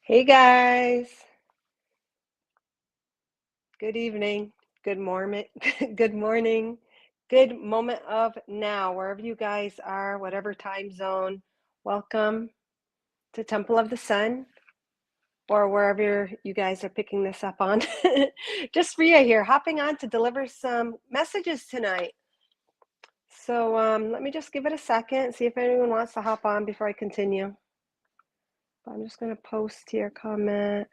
Hey guys, good evening, good morning, good morning, good moment of now, wherever you guys are, whatever time zone. Welcome to Temple of the Sun, or wherever you guys are picking this up on. Just Ria here, hopping on to deliver some messages tonight. So let me just give it a second, see if anyone wants to hop on before I continue. I'm just going to post here, comment.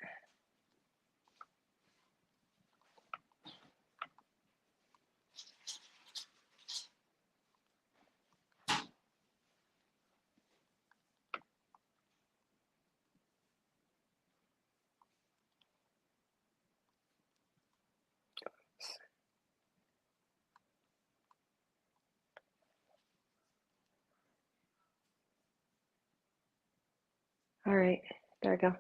All right, there we go.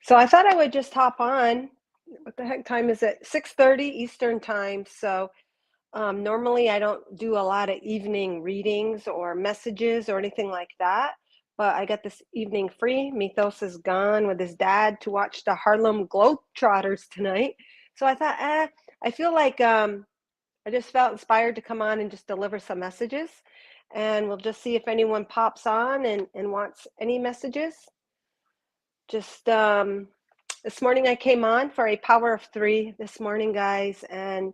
So I thought I would just hop on. What the heck time is it? 6:30 Eastern time. So normally I don't do a lot of evening readings or messages or anything like that. But I got this evening free. Mythos is gone with his dad to watch the Harlem Globetrotters tonight. So I thought, I feel like I just felt inspired to come on and just deliver some messages. And we'll just see if anyone pops on and wants any messages. Just this morning I came on for a power of three this morning, guys, and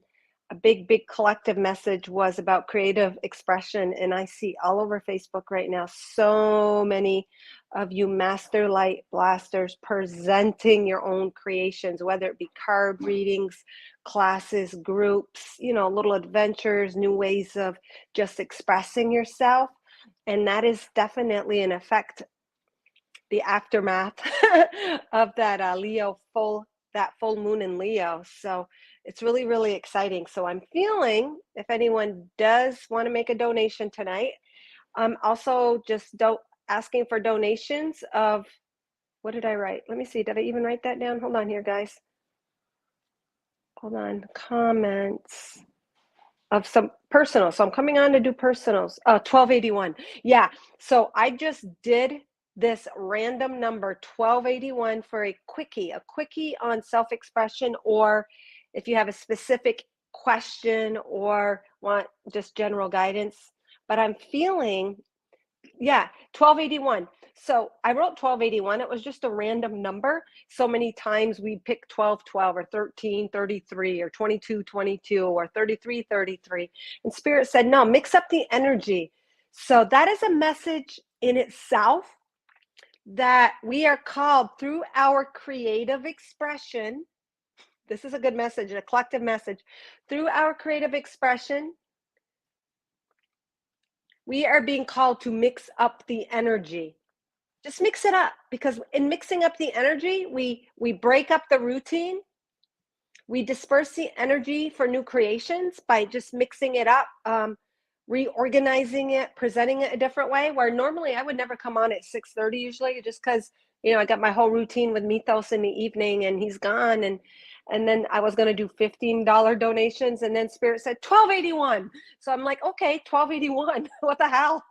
a big collective message was about creative expression. And I see all over Facebook right now so many of you master light blasters presenting your own creations, whether it be card readings, classes, groups, little adventures, new ways of just expressing yourself. And that is definitely an effect, the aftermath of that full moon in Leo. So it's really exciting. So I'm feeling, if anyone does want to make a donation tonight, I'm also just asking for donations of, what did I write? Let me see. Did I even write that down? Hold on here, guys. Hold on. Comments of some personal. So I'm coming on to do personals. 1281. Yeah. So I just did this random number 1281 for a quickie on self-expression, or if you have a specific question or want just general guidance. But I'm feeling, yeah, 1281. So I wrote 1281. It was just a random number. So many times we pick 1212 or 1333 or 2222 or 3333. And Spirit said, no, mix up the energy. So that is a message in itself, that we are called through our creative expression. This is a good message, a collective message. Through our creative expression, we are being called to mix up the energy. Just mix it up, because in mixing up the energy, we break up the routine. We disperse the energy for new creations by just mixing it up, reorganizing it, presenting it a different way, where normally I would never come on at 6:30 usually, just because I got my whole routine with Mythos in the evening and he's gone, and then I was going to do $15 donations, and then Spirit said 1281. So I'm like, okay, 1281. What the hell?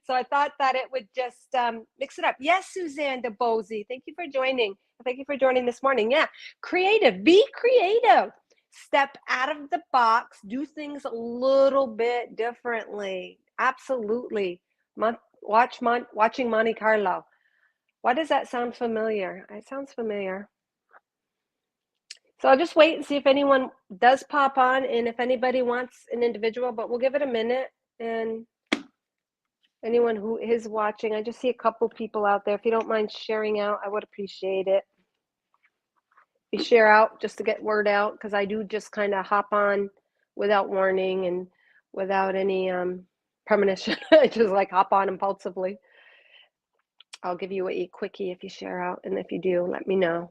So I thought that it would just mix it up. Yes, Suzanne DeBozy, thank you for joining. Thank you for joining this morning. Yeah, creative, be creative. Step out of the box, do things a little bit differently. Absolutely. Watching Monte Carlo. Why does that sound familiar? It sounds familiar. So I'll just wait and see if anyone does pop on, and if anybody wants an individual, but we'll give it a minute. And anyone who is watching, I just see a couple people out there. If you don't mind sharing out, I would appreciate it. You share out just to get word out, because I do just kind of hop on without warning and without any premonition. I just like hop on impulsively. I'll give you a quickie if you share out, and if you do, let me know.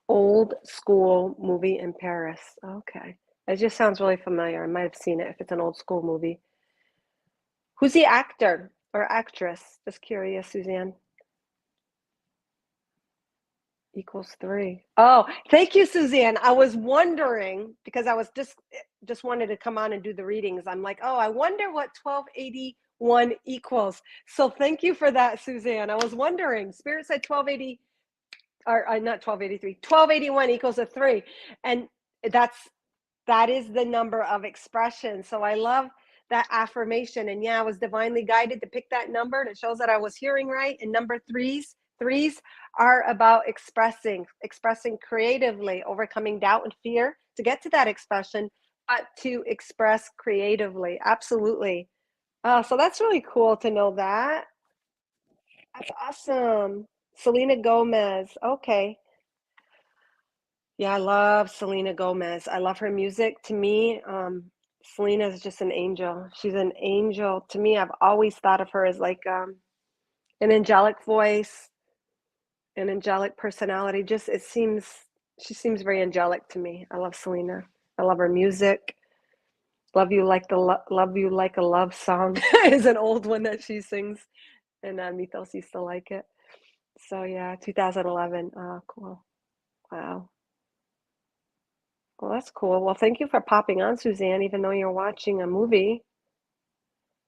Old school movie in Paris. Okay. It just sounds really familiar. I might have seen it if it's an old school movie. Who's the actor or actress? Just curious, Suzanne. Equals 3. Oh, thank you, Suzanne. I was wondering, because I was just wanted to come on and do the readings. I'm like, oh, I wonder what 1281 equals. So thank you for that, Suzanne. I was wondering. Spirit said 1280. or not 1283, 1281 equals a 3. And that's that is the number of expression. So I love that affirmation. And yeah, I was divinely guided to pick that number. And it shows that I was hearing right. And number threes are about expressing creatively, overcoming doubt and fear to get to that expression, but to express creatively. Absolutely. So that's really cool to know that. That's awesome. Selena Gomez. Okay. Yeah, I love Selena Gomez. I love her music. To me, Selena is just an angel. She's an angel. To me, I've always thought of her as like an angelic voice, an angelic personality. Just she seems very angelic to me. I love Selena. I love her music. Love You Like a Love song is an old one that she sings, and Mythos used to like it. So yeah, 2011. Oh, cool. Wow. Well, that's cool. Well, thank you for popping on, Suzanne, even though you're watching a movie.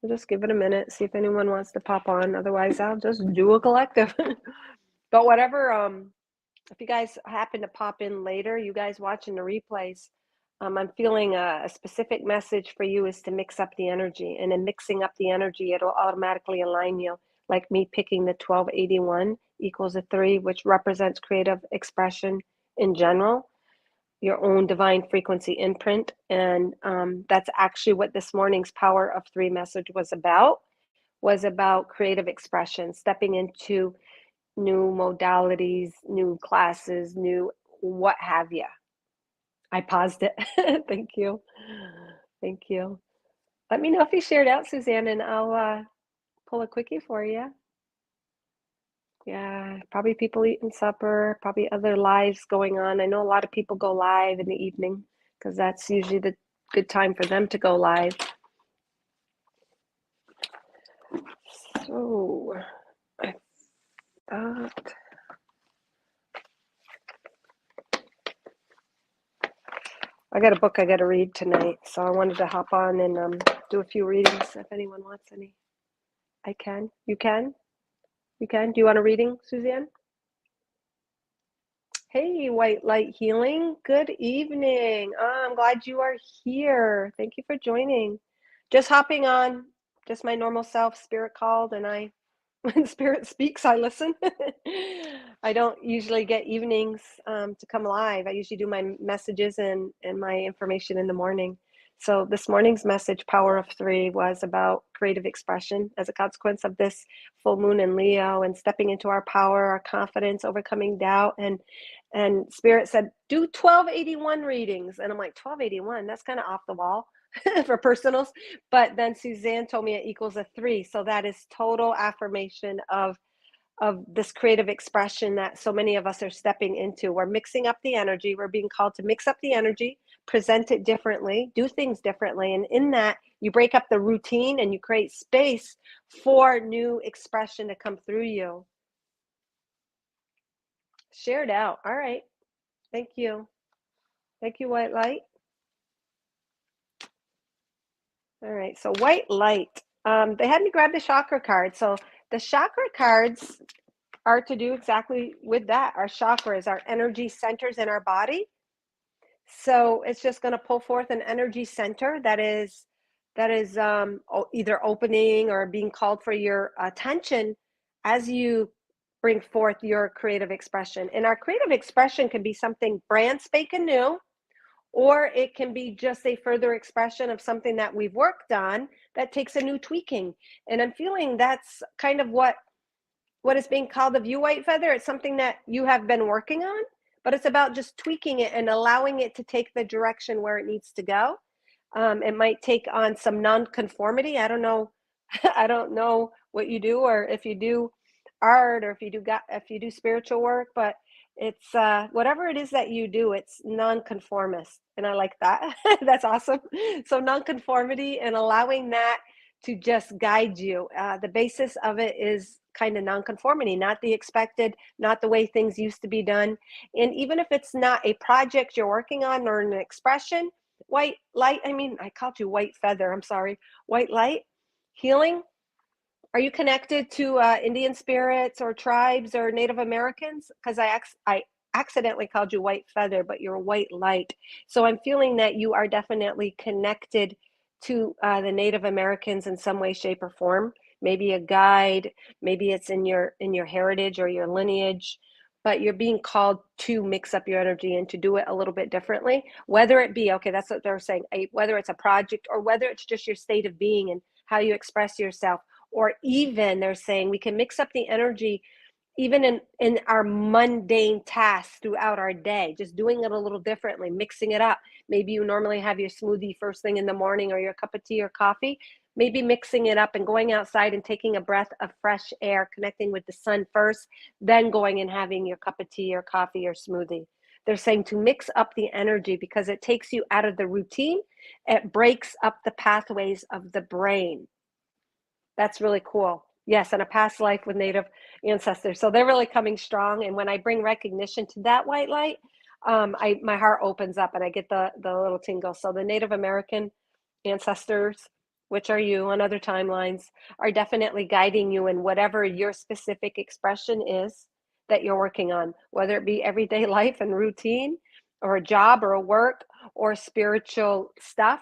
We'll just give it a minute, see if anyone wants to pop on. Otherwise, I'll just do a collective. But whatever, if you guys happen to pop in later, you guys watching the replays, I'm feeling a specific message for you is to mix up the energy. And in mixing up the energy, it'll automatically align you. Like me picking the 1281 equals a 3, which represents creative expression in general, your own divine frequency imprint. And that's actually what this morning's Power of 3 message was about creative expression, stepping into new modalities, new classes, new what have you. I paused it. Thank you. Thank you. Let me know if you shared out, Suzanne, and I'll pull a quickie for you. Yeah, probably people eating supper, probably other lives going on. I know a lot of people go live in the evening because that's usually the good time for them to go live. So I thought I got a book I got to read tonight, so I wanted to hop on and do a few readings if anyone wants any. I can. You can? You can? Do you want a reading, Suzanne? Hey, White Light Healing. Good evening. I'm glad you are here. Thank you for joining. Just hopping on, just my normal self. Spirit called, and when Spirit speaks, I listen. I don't usually get evenings to come live. I usually do my messages and my information in the morning. So this morning's message, Power of 3, was about creative expression as a consequence of this full moon in Leo and stepping into our power, our confidence, overcoming doubt. And Spirit said, do 1281 readings. And I'm like, 1281? That's kind of off the wall for personals. But then Suzanne told me it equals a 3. So that is total affirmation of this creative expression that so many of us are stepping into. We're mixing up the energy. We're being called to mix up the energy, present it differently, do things differently. And in that, you break up the routine and you create space for new expression to come through you. Shared out. All right. Thank you. Thank you, White Light. All right. So White Light. They had me grab the chakra card. So the chakra cards are to do exactly with that. Our chakras, our energy centers in our body. So it's just going to pull forth an energy center that is either opening or being called for your attention as you bring forth your creative expression. And our creative expression can be something brand spanking new, or it can be just a further expression of something that we've worked on that takes a new tweaking. And I'm feeling that's kind of what is being called of you, White Feather. It's something that you have been working on, but it's about just tweaking it and allowing it to take the direction where it needs to go. It might take on some nonconformity. I don't know. I don't know what you do, or if you do art, or if you do spiritual work, but it's whatever it is that you do, it's nonconformist, and I like that. That's awesome. So nonconformity and allowing that to just guide you. The basis of it is kind of nonconformity, not the expected, not the way things used to be done. And even if it's not a project you're working on or an expression, White Light, I called you White Feather, I'm sorry, White Light Healing, Are you connected to Indian spirits or tribes or Native Americans? Because I accidentally called you white feather, but you're white light. So I'm feeling that you are definitely connected to the Native Americans in some way, shape, or form. Maybe a guide, maybe it's in your heritage or your lineage, but you're being called to mix up your energy and to do it a little bit differently. Whether it be, okay, that's what they're saying, whether it's a project or whether it's just your state of being and how you express yourself, or even they're saying we can mix up the energy even in our mundane tasks throughout our day, just doing it a little differently, mixing it up. Maybe you normally have your smoothie first thing in the morning or your cup of tea or coffee. Maybe mixing it up and going outside and taking a breath of fresh air, connecting with the sun first, then going and having your cup of tea or coffee or smoothie. They're saying to mix up the energy because it takes you out of the routine. It breaks up the pathways of the brain. That's really cool. Yes, and a past life with Native ancestors. So they're really coming strong. And when I bring recognition to that white light, my heart opens up and I get the little tingle. So the Native American ancestors, which are you on other timelines, are definitely guiding you in whatever your specific expression is that you're working on, whether it be everyday life and routine, or a job, or a work, or spiritual stuff.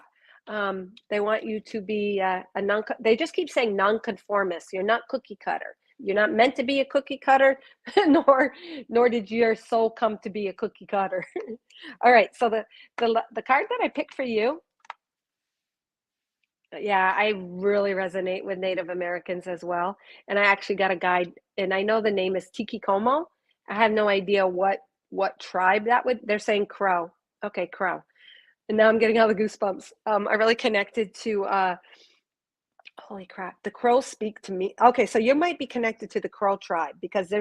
They want you to be a non. They just keep saying nonconformist. You're not cookie cutter. You're not meant to be a cookie cutter, nor did your soul come to be a cookie cutter. All right. So the card that I picked for you, yeah, I really resonate with Native Americans as well. And I actually got a guide, and I know the name is Tiki Como. I have no idea what tribe that would. They're saying Crow. Okay, Crow. And now I'm getting all the goosebumps. I really connected to holy crap, the crows speak to me. Okay, so you might be connected to the crow tribe because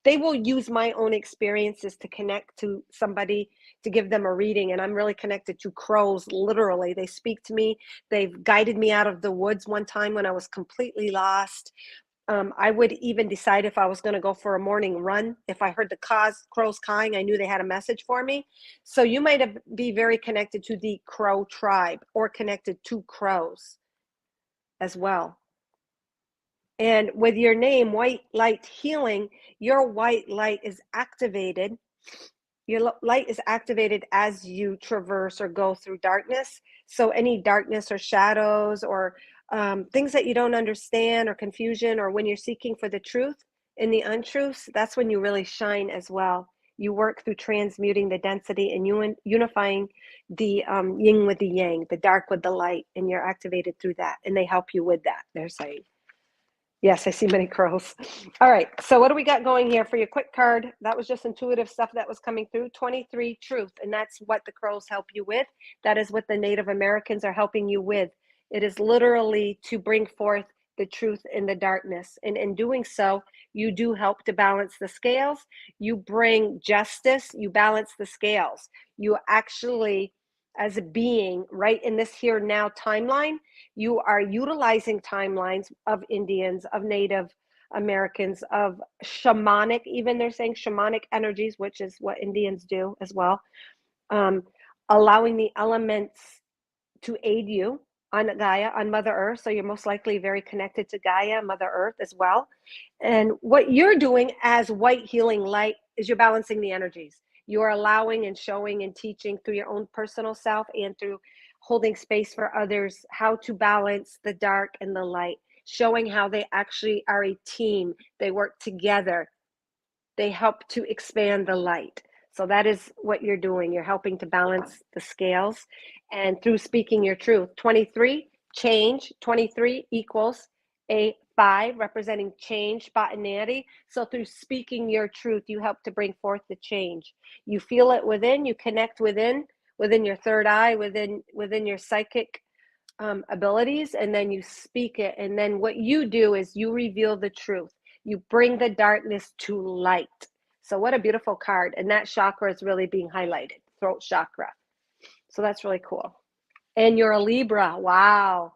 they will use my own experiences to connect to somebody to give them a reading. And I'm really connected to crows, literally. They speak to me. They've guided me out of the woods one time when I was completely lost. I would even decide if I was going to go for a morning run. If I heard the crows cawing, I knew they had a message for me. So you might be very connected to the crow tribe or connected to crows as well. And with your name, White Light Healing, your white light is activated. Your light is activated as you traverse or go through darkness. So any darkness or shadows or things that you don't understand or confusion, or when you're seeking for the truth in the untruths, that's when you really shine as well. You work through transmuting the density and unifying the yin with the yang, the dark with the light, and you're activated through that. And they help you with that, they're saying. Yes, I see many crows. All right, so what do we got going here for your quick card? That was just intuitive stuff that was coming through. 23, truth, and that's what the crows help you with. That is what the Native Americans are helping you with. It is literally to bring forth the truth in the darkness. And in doing so, you do help to balance the scales. You bring justice, you balance the scales. You actually, as a being, right in this here now timeline, you are utilizing timelines of Indians, of Native Americans, of shamanic, even they're saying shamanic energies, which is what Indians do as well, allowing the elements to aid you on Gaia, on Mother Earth. So you're most likely very connected to Gaia, Mother Earth as well. And what you're doing as white healing light is you're balancing the energies. You are allowing and showing and teaching through your own personal self and through holding space for others how to balance the dark and the light, showing how they actually are a team. They work together. They help to expand the light. So that is what you're doing. You're helping to balance the scales. And through speaking your truth, 23, change, 23 equals a 5, representing change, spontaneity. So through speaking your truth, you help to bring forth the change. You feel it within, you connect within your third eye, within your psychic abilities, and then you speak it. And then what you do is you reveal the truth. You bring the darkness to light. So what a beautiful card. And that chakra is really being highlighted, throat chakra. So that's really cool. And you're a Libra. Wow.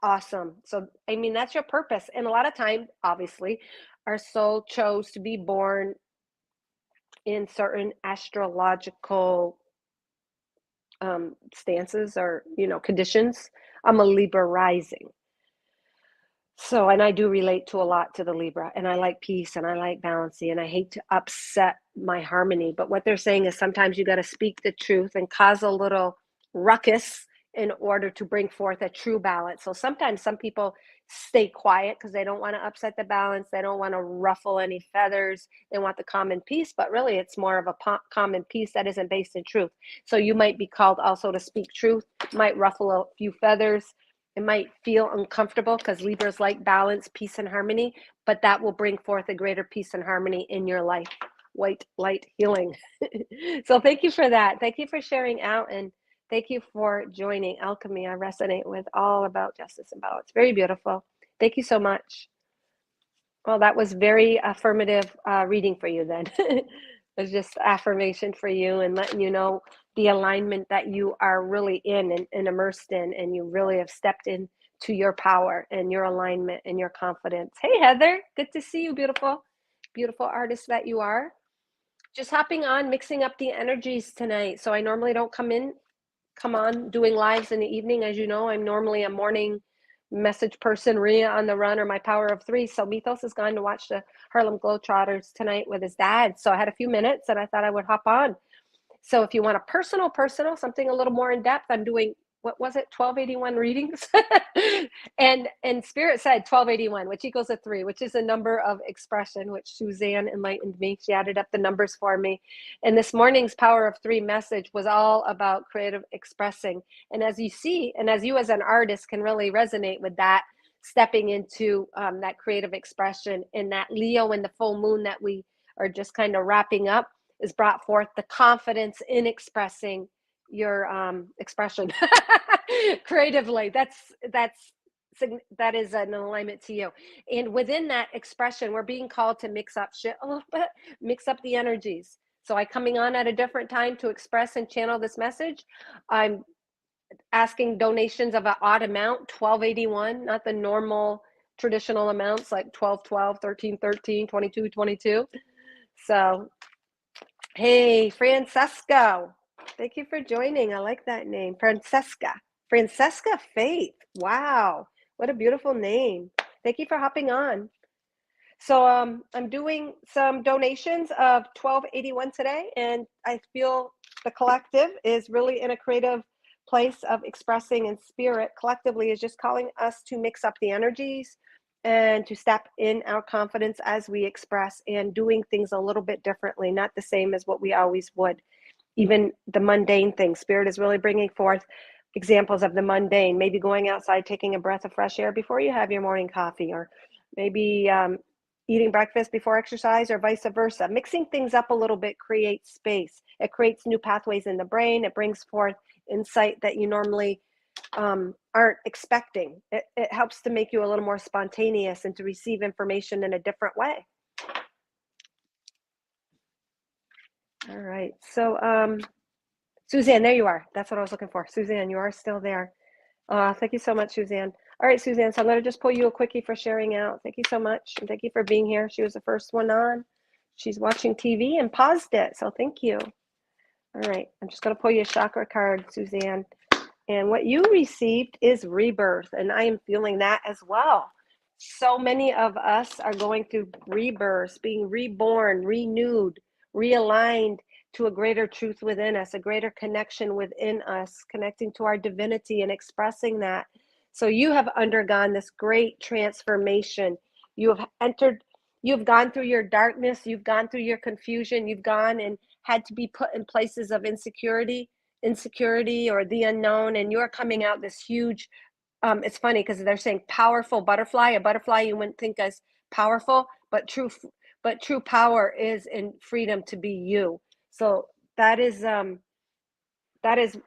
Awesome. So, I mean, that's your purpose. And a lot of time, obviously, our soul chose to be born in certain astrological stances or, conditions. I'm a Libra rising. So, and I do relate to a lot to the Libra, and I like peace and I like balancing, and I hate to upset my harmony. But what they're saying is sometimes you got to speak the truth and cause a little ruckus in order to bring forth a true balance. So sometimes some people stay quiet because they don't want to upset the balance. They don't want to ruffle any feathers. They want the common peace, but really it's more of a common peace that isn't based in truth. So you might be called also to speak truth, might ruffle a few feathers. It might feel uncomfortable because Libras like balance, peace, and harmony, but that will bring forth a greater peace and harmony in your life. White light healing. So thank you for that. Thank you for sharing out, and thank you for joining Alchemy. I resonate with all about justice and balance. Very beautiful. Thank you so much. Well, that was very affirmative reading for you then. It was just affirmation for you and letting you know the alignment that you are really in and immersed in, and you really have stepped in to your power and your alignment and your confidence. Hey, Heather, good to see you, beautiful, beautiful artist that you are. Just hopping on, mixing up the energies tonight. So I normally don't come on doing lives in the evening. As you know, I'm normally a morning message person, Ria on the run, or my power of three. So Mythos has gone to watch the Harlem Globetrotters tonight with his dad. So I had a few minutes and I thought I would hop on. So if you want a personal, something a little more in depth, I'm doing, what was it, 1281 readings? and Spirit said 1281, which equals a 3, which is a number of expression, which Suzanne enlightened me. She added up the numbers for me. And this morning's Power of 3 message was all about creative expressing. And as you see, and as you as an artist can really resonate with that, stepping into that creative expression, and that Leo and the full moon that we are just kind of wrapping up is brought forth the confidence in expressing your expression creatively. That is an alignment to you. And within that expression, we're being called to mix up shit a little bit, mix up the energies. So I coming on at a different time to express and channel this message. I'm asking donations of an odd amount, 1281, not the normal traditional amounts like 1212, 1313, 2222. So hey, Francesco. Thank you for joining. I like that name. Francesca Faith. Wow. What a beautiful name. Thank you for hopping on. So I'm doing some donations of 1281 today, and I feel the collective is really in a creative place of expressing, and spirit collectively is just calling us to mix up the energies and to step in our confidence as we express, and doing things a little bit differently, not the same as what we always would. Even the mundane things, spirit is really bringing forth examples of the mundane, maybe going outside, taking a breath of fresh air before you have your morning coffee, or maybe eating breakfast before exercise, or vice versa. Mixing things up a little bit creates space. It creates new pathways in the brain. It brings forth insight that you normally aren't expecting. It helps to make you a little more spontaneous and to receive information in a different way. All right. So Suzanne, there you are. That's what I was looking for. Suzanne, you are still there. Thank you so much, Suzanne. All right, Suzanne, so I'm going to just pull you a quickie for sharing out. Thank you so much. And thank you for being here. She was the first one on. She's watching TV and paused it. So thank you. All right, I'm just going to pull you a chakra card, Suzanne. And what you received is rebirth. And I am feeling that as well. So many of us are going through rebirth, being reborn, renewed, realigned to a greater truth within us, a greater connection within us, connecting to our divinity and expressing that. So you have undergone this great transformation. You have gone through your darkness, you've gone through your confusion, you've gone and had to be put in places of insecurity or the unknown, and you're coming out this huge, it's funny because they're saying powerful butterfly. A butterfly you wouldn't think as powerful, but true power is in freedom to be you. So that is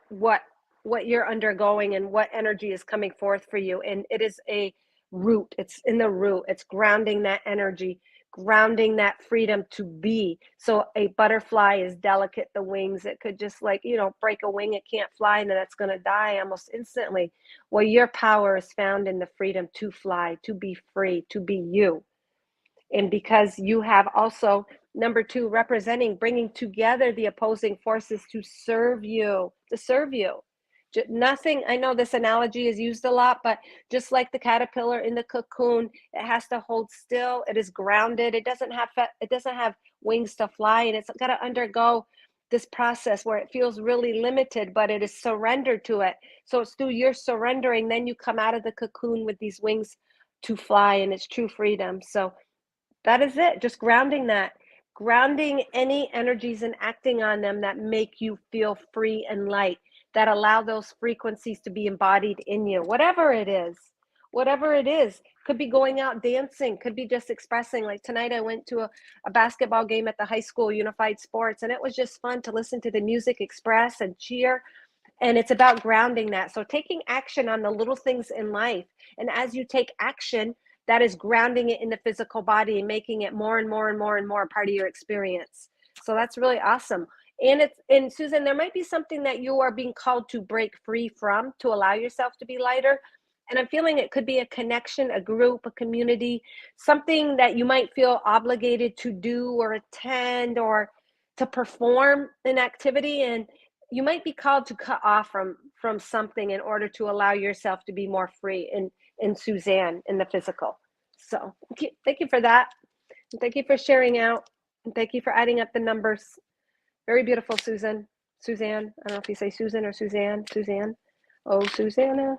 what you're undergoing and what energy is coming forth for you. And it is a root. It's in the root. It's grounding that energy, grounding that freedom to be. So a butterfly is delicate, the wings. It could just break a wing. It can't fly, and then it's going to die almost instantly. Well, your power is found in the freedom to fly, to be free, to be you. And because you have also, number 2, representing, bringing together the opposing forces to serve you, Nothing, I know this analogy is used a lot, but just like the caterpillar in the cocoon, it has to hold still. It is grounded. It doesn't have wings to fly, and it's got to undergo this process where it feels really limited, but it is surrendered to it. So it's through your surrendering, then you come out of the cocoon with these wings to fly, and it's true freedom. So that is it. Just grounding any energies and acting on them that make you feel free and light, that allow those frequencies to be embodied in you, whatever it is. Whatever it is, could be going out dancing, could be just expressing. Like tonight, I went to a basketball game at the high school Unified Sports, and it was just fun to listen to the music, express, and cheer. And it's about grounding that. So taking action on the little things in life. And as you take action, that is grounding it in the physical body and making it more and more and more and more a part of your experience. So that's really awesome. And Susan, there might be something that you are being called to break free from to allow yourself to be lighter. And I'm feeling it could be a connection, a group, a community, something that you might feel obligated to do or attend or to perform an activity. And you might be called to cut off from something in order to allow yourself to be more free in Suzanne in the physical. So thank you for that. And thank you for sharing out. And thank you for adding up the numbers. Very beautiful, Susan. Suzanne. I don't know if you say Susan or Suzanne. Suzanne. Oh, Susanna.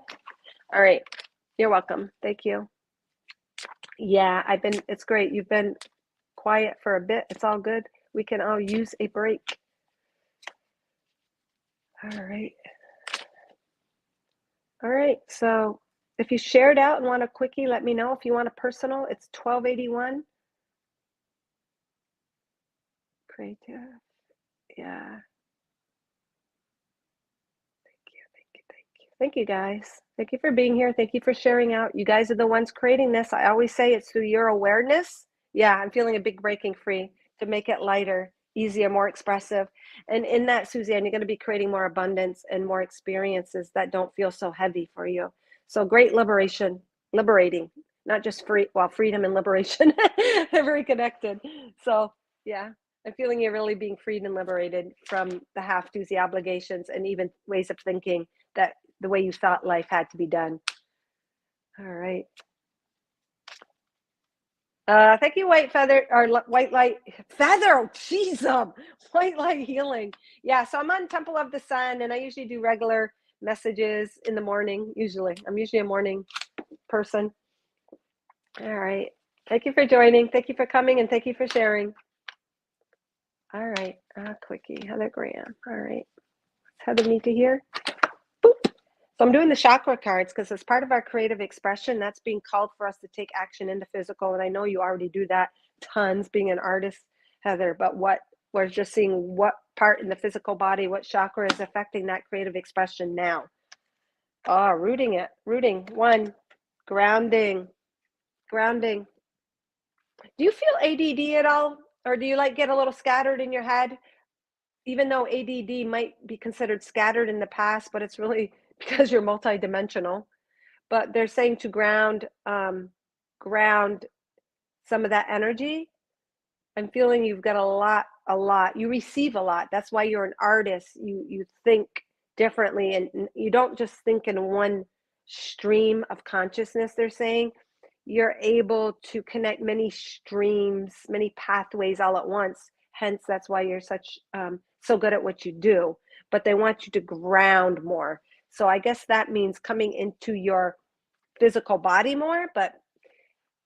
All right. You're welcome. Thank you. Yeah, it's great. You've been quiet for a bit. It's all good. We can all use a break. All right. All right. So if you shared out and want a quickie, let me know. If you want a personal, it's 1281. Creative. Yeah. Thank you, guys. Thank you for being here. Thank you for sharing out. You guys are the ones creating this. I always say it's through your awareness. Yeah, I'm feeling a big breaking free to make it lighter, easier, more expressive. And in that, Suzanne, you're going to be creating more abundance and more experiences that don't feel so heavy for you. So great liberation, liberating, not just free, well, freedom and liberation, they're very connected. So yeah, I'm feeling you're really being freed and liberated from the have-tos, the obligations, and even ways of thinking that the way you thought life had to be done. All right. Thank you, White Feather, or White Light Feather. Jeez, White Light Healing. Yeah, so I'm on Temple of the Sun, and I usually do regular messages in the morning. I'm usually a morning person. All right. Thank you for joining. Thank you for coming, and thank you for sharing. All right. Quickie, Heather Graham. All right. Heather need to hear. Boop. So I'm doing the chakra cards because as part of our creative expression, that's being called for us to take action in the physical. And I know you already do that tons being an artist, Heather, but we're just seeing what part in the physical body, what chakra is affecting that creative expression now. Oh, rooting. One, grounding. Do you feel ADD at all? Or do you get a little scattered in your head? Even though ADD might be considered scattered in the past, but it's really because you're multidimensional. But they're saying to ground some of that energy. I'm feeling you've got a lot. You receive a lot. That's why you're an artist. You think differently, and you don't just think in one stream of consciousness. They're saying you're able to connect many streams, many pathways all at once. Hence, that's why you're so good at what you do. But they want you to ground more. So I guess that means coming into your physical body more, but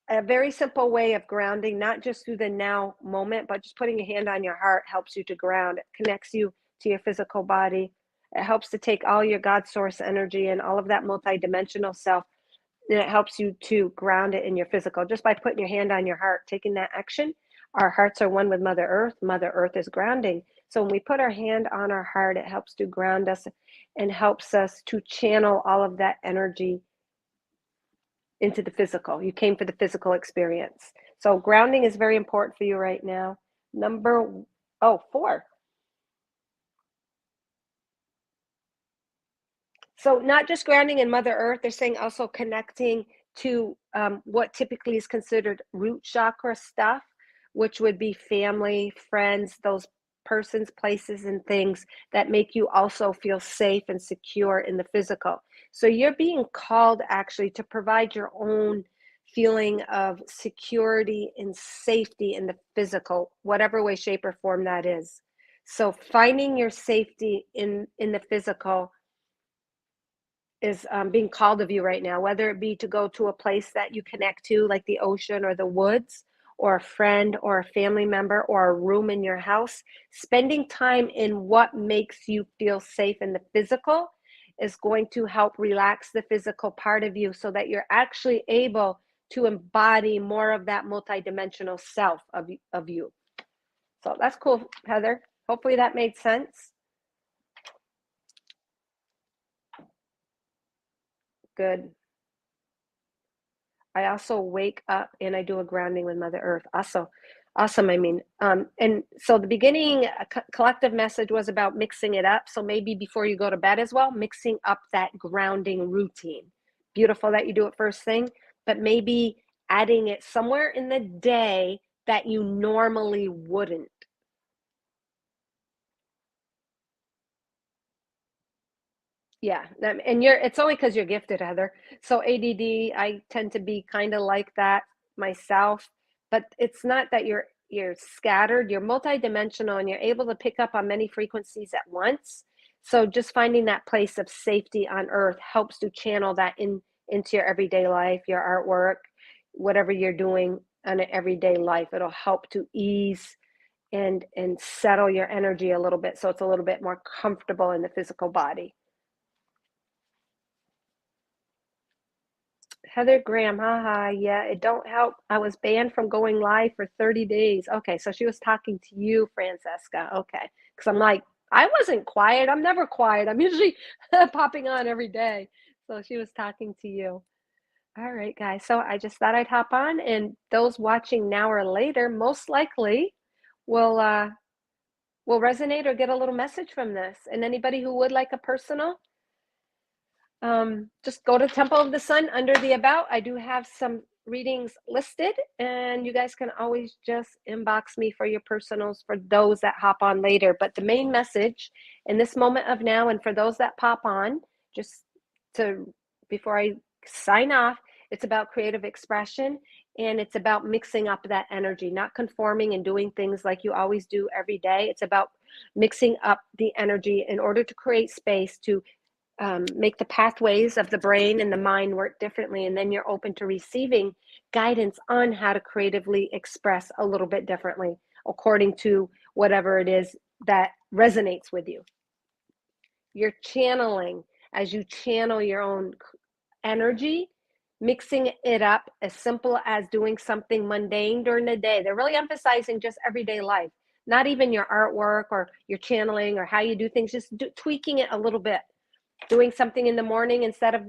a very simple way of grounding, not just through the now moment, but just putting your hand on your heart helps you to ground. It connects you to your physical body. It helps to take all your God source energy and all of that multidimensional self, and it helps you to ground it in your physical. Just by putting your hand on your heart, taking that action, our hearts are one with Mother Earth. Mother Earth is grounding. So when we put our hand on our heart, it helps to ground us and helps us to channel all of that energy into the physical. You came for the physical experience. So grounding is very important for you right now. Number 4. So not just grounding in Mother Earth, they're saying also connecting to what typically is considered root chakra stuff, which would be family, friends, those persons, places, and things that make you also feel safe and secure in the physical. So you're being called actually to provide your own feeling of security and safety in the physical, whatever way, shape, or form that is. So finding your safety in the physical is being called of you right now, whether it be to go to a place that you connect to, like the ocean or the woods, or a friend or a family member or a room in your house. Spending time in what makes you feel safe in the physical is going to help relax the physical part of you so that you're actually able to embody more of that multidimensional self of you. So that's cool, Heather. Hopefully that made sense. Good. I also wake up and I do a grounding with Mother Earth. Also, awesome. I mean, and so the beginning collective message was about mixing it up. So maybe before you go to bed as well, mixing up that grounding routine. Beautiful that you do it first thing, but maybe adding it somewhere in the day that you normally wouldn't. Yeah, and it's only because you're gifted, Heather. So ADD, I tend to be kind of like that myself, but it's not that you're scattered, you're multidimensional and you're able to pick up on many frequencies at once. So just finding that place of safety on earth helps to channel that into your everyday life, your artwork, whatever you're doing on an everyday life. It'll help to ease and settle your energy a little bit so it's a little bit more comfortable in the physical body. Heather Graham, haha, yeah, it don't help. I was banned from going live for 30 days. Okay, so she was talking to you, Francesca. Okay, because I'm like, I wasn't quiet. I'm never quiet. I'm usually popping on every day. So she was talking to you. All right, guys. So I just thought I'd hop on, and those watching now or later most likely will will resonate or get a little message from this. And anybody who would like a personal, just go to Temple of the Sun under the About. I do have some readings listed, and you guys can always just inbox me for your personals for those that hop on later. But the main message in this moment of now, and for those that pop on, just to before I sign off, it's about creative expression and it's about mixing up that energy, not conforming and doing things like you always do every day. It's about mixing up the energy in order to create space to make the pathways of the brain and the mind work differently. And then you're open to receiving guidance on how to creatively express a little bit differently according to whatever it is that resonates with you. You're channeling as you channel your own energy, mixing it up as simple as doing something mundane during the day. They're really emphasizing just everyday life, not even your artwork or your channeling or how you do things, just tweaking it a little bit, doing something in the morning instead of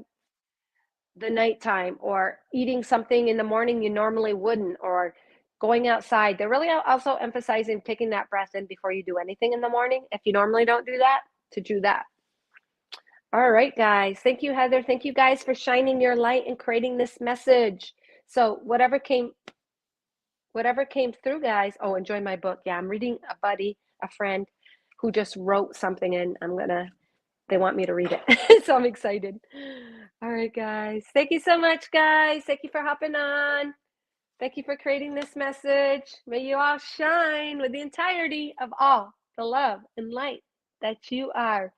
the nighttime, or eating something in the morning you normally wouldn't, or going outside. They're really also emphasizing taking that breath in before you do anything in the morning. If you normally don't do that, to do that. All right, guys. Thank you, Heather. Thank you guys for shining your light and creating this message. So whatever came through, guys. Oh, enjoy my book. Yeah, I'm reading a friend who just wrote something, and they want me to read it. So I'm excited. All right, guys. Thank you so much, guys. Thank you for hopping on. Thank you for creating this message. May you all shine with the entirety of all the love and light that you are.